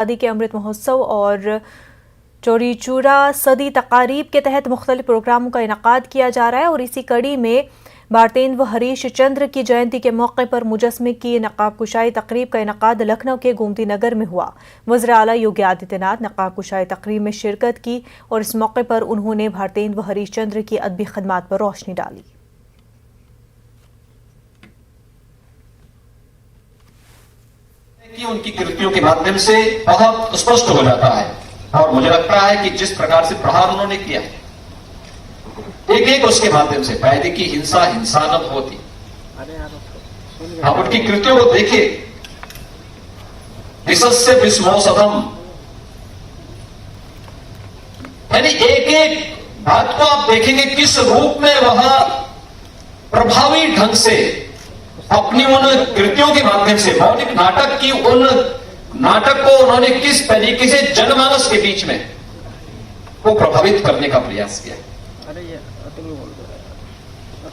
आज़ादी के अमृत महोत्सव और चौरी चौरा सदी तकारीब के तहत मुख्तलिफ प्रोग्रामों का इनेकाद किया जा रहा है और इसी कड़ी में भारतेंदु हरीश चंद्र की जयंती के मौके पर मुजस्मे की नकाब कुशाई तकरीब का इनेकाद लखनऊ के गोमती नगर में हुआ। वज़ीर आला योगी आदित्यनाथ नकाब कुशाई तकरीब में शिरकत की और इस मौके पर उन्होंने भारतेंदु हरीश चंद्र की अदबी खदमात पर रोशनी डाली। उनकी कृतियों के माध्यम से बहुत स्पष्ट हो जाता है और मुझे लगता है कि जिस प्रकार से प्रहार उन्होंने किया एक एक उसके माध्यम से पैदे की हिंसा हिंसा न होती। आप उनकी कृतियों को देखिए, विशस्य विस्मोसदम, यानी एक एक बात को आप देखेंगे किस रूप में वह प्रभावी ढंग से अपनी उन कृतियों के माध्यम से मौलिक नाटक की उन नाटक को उन्होंने किस तरीके से जनमानस के बीच में को प्रभावित करने का प्रयास किया।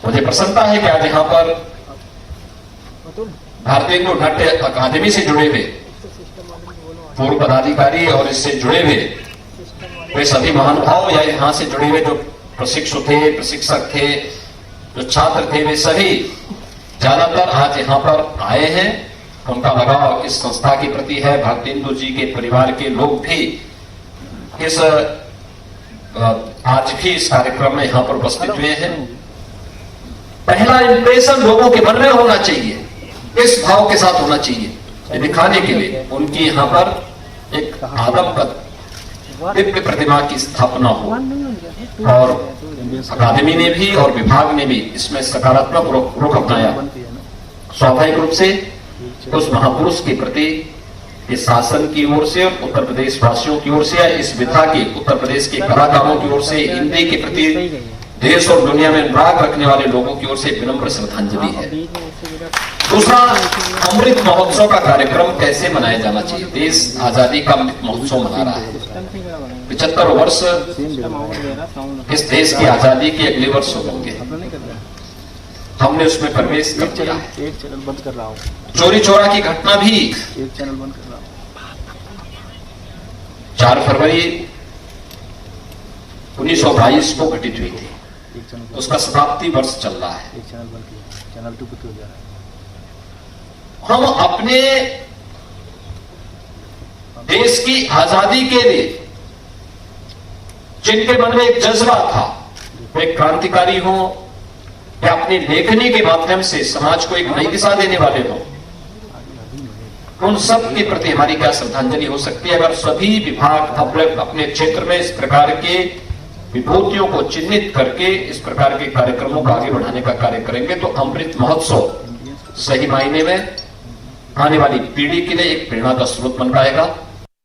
मुझे प्रसन्नता है कि आज यहां पर भारतेंदु नाट्य अकादमी से जुड़े हुए पूर्व पदाधिकारी और इससे जुड़े हुए वे सभी महानुभाव या यहां से जुड़े हुए जो प्रशिक्षु थे, प्रशिक्षक थे, जो छात्र थे, वे सभी ज्यादातर आज यहां पर आए हैं। उनका लगाव इस संस्था के प्रति है। भारतेंदु जी के परिवार के लोग भी इस आज भी इस कार्यक्रम में यहां पर उपस्थित हुए हैं। पहला इंप्रेशन लोगों के मन में होना चाहिए, इस भाव के साथ होना चाहिए, ये दिखाने के लिए उनकी यहां पर एक आदमकद दिव्य प्रतिमा की स्थापना हो और अकादमी ने भी और विभाग ने भी इसमें सकारात्मक रुख अपनाया। स्वाभाविक रूप से उस महापुरुष के प्रति इस शासन की ओर से, उत्तर प्रदेश वासियों की ओर से, या इस विधा के उत्तर प्रदेश के कलाकारों की ओर से, हिंदी के प्रति देश और दुनिया में अनुराग रखने वाले लोगों की ओर से विनम्र श्रद्धांजलि है। दूसरा, अमृत महोत्सव का कार्यक्रम कैसे मनाया जाना चाहिए। देश आजादी का अमृत महोत्सव मना रहा है। 75 वर्ष इस देश की आजादी के अगले वर्ष होंगे। हमने उसमें प्रवेश कर दिया है। एक चैनल बंद कर रहा हूँ। चौरी चौरा की घटना भी एक चैनल बंद कर रहा हूँ। 4 फरवरी 1922 को घटित हुई थी। उसका शताब्दी वर्ष चल रहा है। एक चैनल बंद किया, चैनल 2 हो जा रहा है। हम अपने देश की आजादी के लिए जिनके मन में एक जज्बा था, वे क्रांतिकारी हो या अपनी लेखनी के माध्यम से समाज को एक नई दिशा देने वाले हो, उन सब के प्रति हमारी क्या श्रद्धांजलि हो सकती है। अगर सभी विभाग अपने क्षेत्र में इस प्रकार के विभूतियों को चिन्हित करके इस प्रकार के कार्यक्रमों को आगे बढ़ाने का कार्य करेंगे तो अमृत महोत्सव सही मायने में आने वाली पीढ़ी के लिए एक प्रेरणा का स्रोत बन पाएगा।